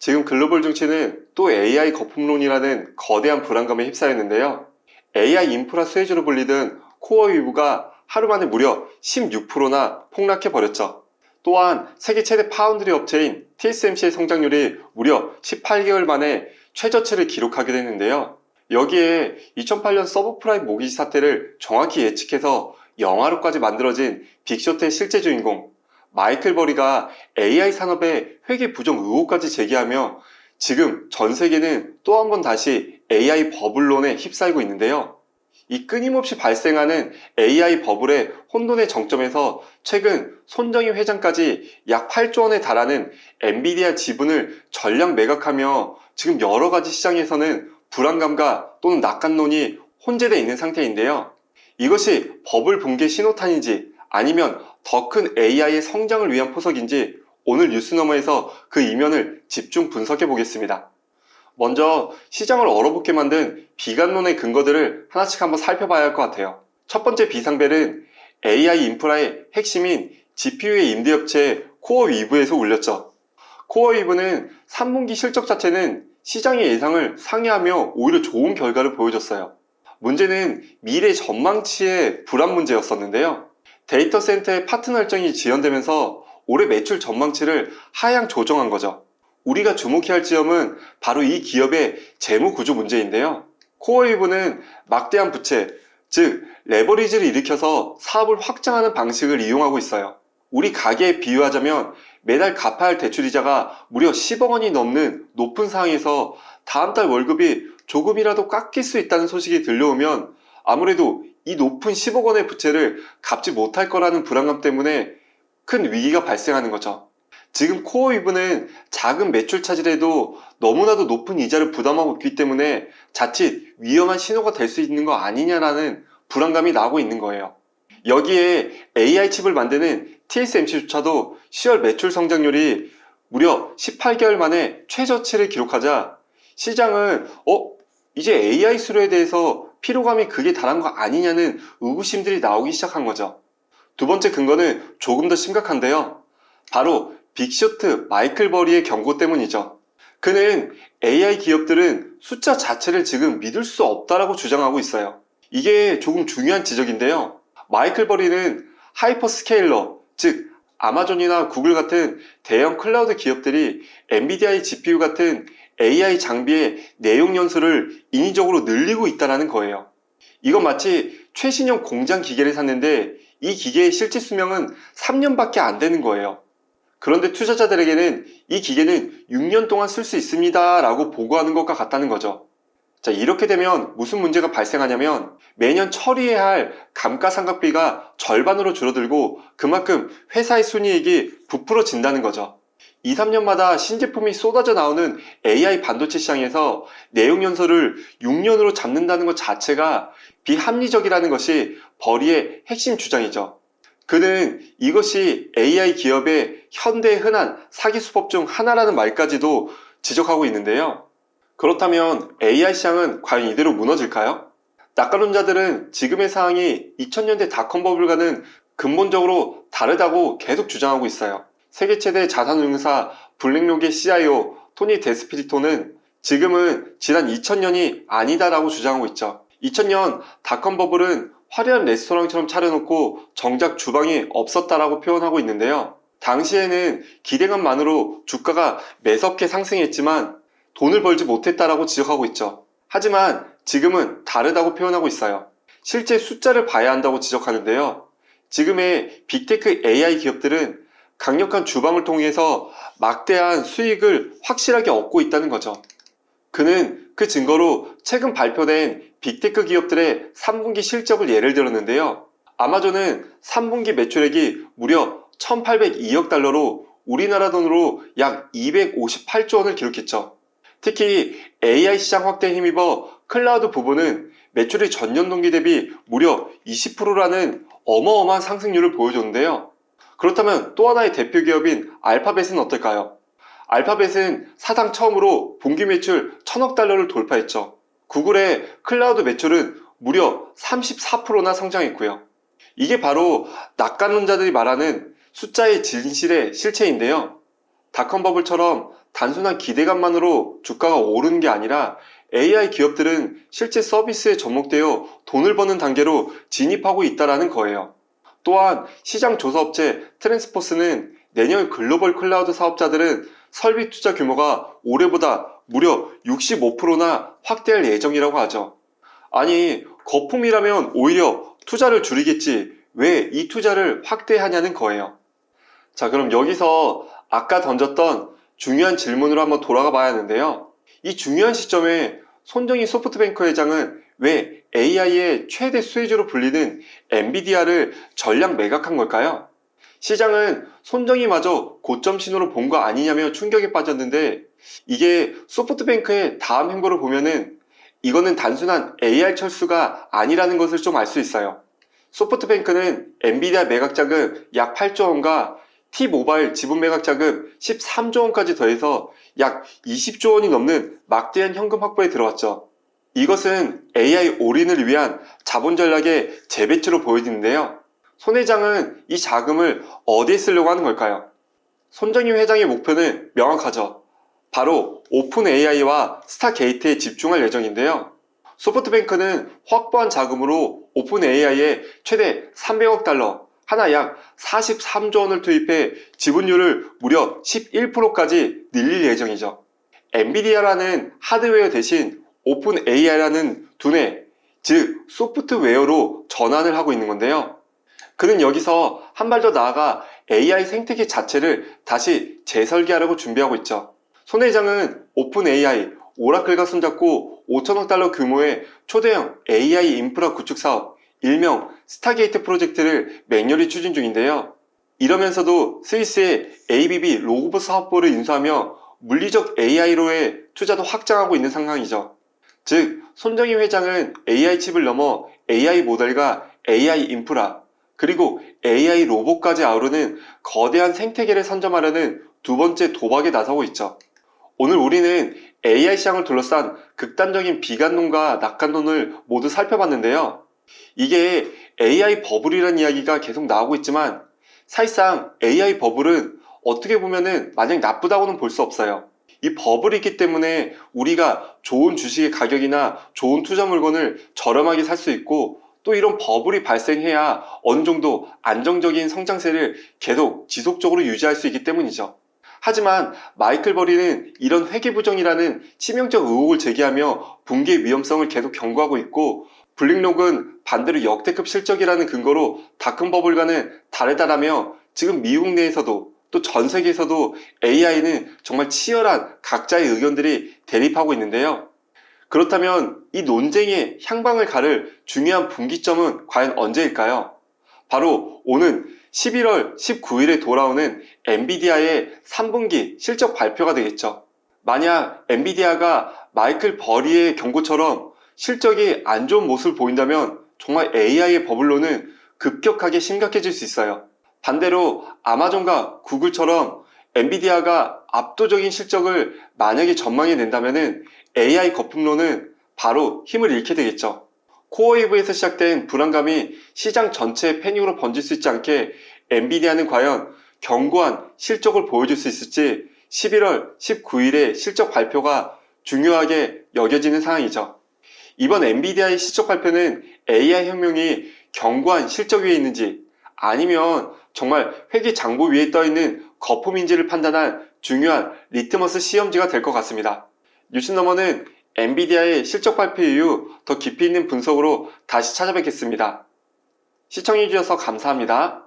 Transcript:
지금 글로벌 증시는 또 AI 거품론이라는 거대한 불안감에 휩싸였는데요. AI 인프라 수혜주로 불리던 코어 위브가 하루 만에 무려 16%나 폭락해버렸죠. 또한 세계 최대 파운드리 업체인 TSMC의 성장률이 무려 18개월 만에 최저치를 기록하기도 했는데요. 여기에 2008년 서브프라임 모기지 사태를 정확히 예측해서 영화로까지 만들어진 빅쇼트의 실제 주인공 마이클 버리가 AI 산업의 회계 부정 의혹까지 제기하며 지금 전 세계는 또 한 번 다시 AI 버블론에 휩싸이고 있는데요. 이 끊임없이 발생하는 AI 버블의 혼돈의 정점에서 최근 손정희 회장까지 약 8조 원에 달하는 엔비디아 지분을 전량 매각하며 지금 여러 가지 시장에서는 불안감과 또는 낙관론이 혼재되어 있는 상태인데요. 이것이 버블 붕괴 신호탄인지 아니면 더 큰 AI의 성장을 위한 포석인지 오늘 뉴스너머에서 그 이면을 집중 분석해 보겠습니다. 먼저 시장을 얼어붙게 만든 비관론의 근거들을 하나씩 한번 살펴봐야 할 것 같아요. 첫 번째 비상벨은 AI 인프라의 핵심인 GPU의 임대업체 코어위브에서 울렸죠. 코어위브는 3분기 실적 자체는 시장의 예상을 상회하며 오히려 좋은 결과를 보여줬어요. 문제는 미래 전망치의 불안 문제였었는데요. 데이터 센터의 파트너 일정이 지연되면서 올해 매출 전망치를 하향 조정한 거죠. 우리가 주목해야 할 지점은 바로 이 기업의 재무 구조 문제인데요. 코어위브는 막대한 부채, 즉 레버리지를 일으켜서 사업을 확장하는 방식을 이용하고 있어요. 우리 가게에 비유하자면 매달 갚아야 할 대출이자가 무려 10억 원이 넘는 높은 상황에서 다음 달 월급이 조금이라도 깎일 수 있다는 소식이 들려오면 아무래도 이 높은 10억 원의 부채를 갚지 못할 거라는 불안감 때문에 큰 위기가 발생하는 거죠. 지금 코어위브는 작은 매출 차질에도 너무나도 높은 이자를 부담하고 있기 때문에 자칫 위험한 신호가 될 수 있는 거 아니냐라는 불안감이 나오고 있는 거예요. 여기에 AI 칩을 만드는 TSMC조차도 10월 매출 성장률이 무려 18개월 만에 최저치를 기록하자 시장은 이제 AI 수요에 대해서 피로감이 극에 달한 거 아니냐는 의구심들이 나오기 시작한 거죠. 두 번째 근거는 조금 더 심각한데요. 바로 빅쇼트 마이클 버리의 경고 때문이죠. 그는 AI 기업들은 숫자 자체를 지금 믿을 수 없다라고 주장하고 있어요. 이게 조금 중요한 지적인데요. 마이클 버리는 하이퍼스케일러, 즉 아마존이나 구글 같은 대형 클라우드 기업들이 엔비디아의 GPU 같은 AI 장비의 내용 연수를 인위적으로 늘리고 있다는 거예요. 이건 마치 최신형 공장 기계를 샀는데 이 기계의 실제 수명은 3년밖에 안 되는 거예요. 그런데 투자자들에게는 이 기계는 6년 동안 쓸 수 있습니다 라고 보고하는 것과 같다는 거죠. 자, 이렇게 되면 무슨 문제가 발생하냐면 매년 처리해야 할 감가상각비가 절반으로 줄어들고 그만큼 회사의 순이익이 부풀어진다는 거죠. 2, 3년마다 신제품이 쏟아져 나오는 AI 반도체 시장에서 내용 연소를 6년으로 잡는다는 것 자체가 비합리적이라는 것이 버리의 핵심 주장이죠. 그는 이것이 AI 기업의 현대의 흔한 사기 수법 중 하나라는 말까지도 지적하고 있는데요. 그렇다면 AI 시장은 과연 이대로 무너질까요? 낙관론자들은 지금의 상황이 2000년대 닷컴 버블과는 근본적으로 다르다고 계속 주장하고 있어요. 세계 최대 자산운용사 블랙록의 CIO 토니 데스피리토는 지금은 지난 2000년이 아니다라고 주장하고 있죠. 2000년 닷컴 버블은 화려한 레스토랑처럼 차려놓고 정작 주방이 없었다라고 표현하고 있는데요. 당시에는 기대감만으로 주가가 매섭게 상승했지만 돈을 벌지 못했다라고 지적하고 있죠. 하지만 지금은 다르다고 표현하고 있어요. 실제 숫자를 봐야 한다고 지적하는데요. 지금의 빅테크 AI 기업들은 강력한 주방을 통해서 막대한 수익을 확실하게 얻고 있다는 거죠. 그는 그 증거로 최근 발표된 빅테크 기업들의 3분기 실적을 예를 들었는데요. 아마존은 3분기 매출액이 무려 1802억 달러로 우리나라 돈으로 약 258조 원을 기록했죠. 특히 AI 시장 확대에 힘입어 클라우드 부분은 매출이 전년 동기 대비 무려 20%라는 어마어마한 상승률을 보여줬는데요. 그렇다면 또 하나의 대표 기업인 알파벳은 어떨까요? 알파벳은 사상 처음으로 분기 매출 1000억 달러를 돌파했죠. 구글의 클라우드 매출은 무려 34%나 성장했고요. 이게 바로 낙관론자들이 말하는 숫자의 진실의 실체인데요. 닷컴 버블처럼 단순한 기대감만으로 주가가 오르는 게 아니라 AI 기업들은 실제 서비스에 접목되어 돈을 버는 단계로 진입하고 있다는 거예요. 또한 시장 조사업체 트랜스포스는 내년 글로벌 클라우드 사업자들은 설비 투자 규모가 올해보다 무려 65%나 확대할 예정이라고 하죠. 아니, 거품이라면 오히려 투자를 줄이겠지. 왜 이 투자를 확대하냐는 거예요. 자, 그럼 여기서 아까 던졌던 중요한 질문으로 한번 돌아가 봐야 하는데요. 이 중요한 시점에 손정희 소프트뱅크 회장은 왜 AI의 최대 수혜주로 불리는 엔비디아를 전량 매각한 걸까요? 시장은 손정희마저 고점 신호로 본 거 아니냐며 충격에 빠졌는데 이게 소프트뱅크의 다음 행보를 보면은 이거는 단순한 AI 철수가 아니라는 것을 좀 알 수 있어요. 소프트뱅크는 엔비디아 매각 자금 약 8조 원과 T모바일 지분 매각 자금 13조 원까지 더해서 약 20조 원이 넘는 막대한 현금 확보에 들어왔죠. 이것은 AI 올인을 위한 자본 전략의 재배치로 보여지는데요. 손 회장은 이 자금을 어디에 쓰려고 하는 걸까요? 손정희 회장의 목표는 명확하죠. 바로 오픈 AI와 스타게이트에 집중할 예정인데요. 소프트뱅크는 확보한 자금으로 오픈 AI에 최대 300억 달러, 하나 약 43조 원을 투입해 지분율을 무려 11%까지 늘릴 예정이죠. 엔비디아라는 하드웨어 대신 오픈 AI라는 두뇌, 즉 소프트웨어로 전환을 하고 있는 건데요. 그는 여기서 한 발 더 나아가 AI 생태계 자체를 다시 재설계하려고 준비하고 있죠. 손 회장은 오픈 AI, 오라클과 손잡고 5천억 달러 규모의 초대형 AI 인프라 구축 사업, 일명 스타게이트 프로젝트를 맹렬히 추진 중인데요. 이러면서도 스위스의 ABB 로그보 사업부를 인수하며 물리적 AI로의 투자도 확장하고 있는 상황이죠. 즉, 손정희 회장은 AI 칩을 넘어 AI 모델과 AI 인프라, 그리고 AI 로봇까지 아우르는 거대한 생태계를 선점하려는 두 번째 도박에 나서고 있죠. 오늘 우리는 AI 시장을 둘러싼 극단적인 비관론과 낙관론을 모두 살펴봤는데요. 이게 AI 버블이라는 이야기가 계속 나오고 있지만 사실상 AI 버블은 어떻게 보면은 마냥 나쁘다고는 볼 수 없어요. 이 버블이 있기 때문에 우리가 좋은 주식의 가격이나 좋은 투자 물건을 저렴하게 살 수 있고 또 이런 버블이 발생해야 어느 정도 안정적인 성장세를 계속 지속적으로 유지할 수 있기 때문이죠. 하지만 마이클 버리는 이런 회계부정이라는 치명적 의혹을 제기하며 붕괴 위험성을 계속 경고하고 있고 블랙록은 반대로 역대급 실적이라는 근거로 다큰 버블과는 다르다라며 지금 미국 내에서도 또 전 세계에서도 AI는 정말 치열한 각자의 의견들이 대립하고 있는데요. 그렇다면 이 논쟁의 향방을 가를 중요한 분기점은 과연 언제일까요? 바로 오는 11월 19일에 돌아오는 엔비디아의 3분기 실적 발표가 되겠죠. 만약 엔비디아가 마이클 버리의 경고처럼 실적이 안 좋은 모습을 보인다면 정말 AI의 버블로는 급격하게 심각해질 수 있어요. 반대로 아마존과 구글처럼 엔비디아가 압도적인 실적을 만약에 전망해낸다면 AI 거품론은 바로 힘을 잃게 되겠죠. 코어웨이브에서 시작된 불안감이 시장 전체에 패닉으로 번질 수 있지 않게 엔비디아는 과연 견고한 실적을 보여줄 수 있을지 11월 19일의 실적 발표가 중요하게 여겨지는 상황이죠. 이번 엔비디아의 실적 발표는 AI 혁명이 견고한 실적 위에 있는지 아니면 정말 회계 장부 위에 떠있는 거품인지를 판단할 중요한 리트머스 시험지가 될 것 같습니다. 뉴스너머는 엔비디아의 실적 발표 이후 더 깊이 있는 분석으로 다시 찾아뵙겠습니다. 시청해주셔서 감사합니다.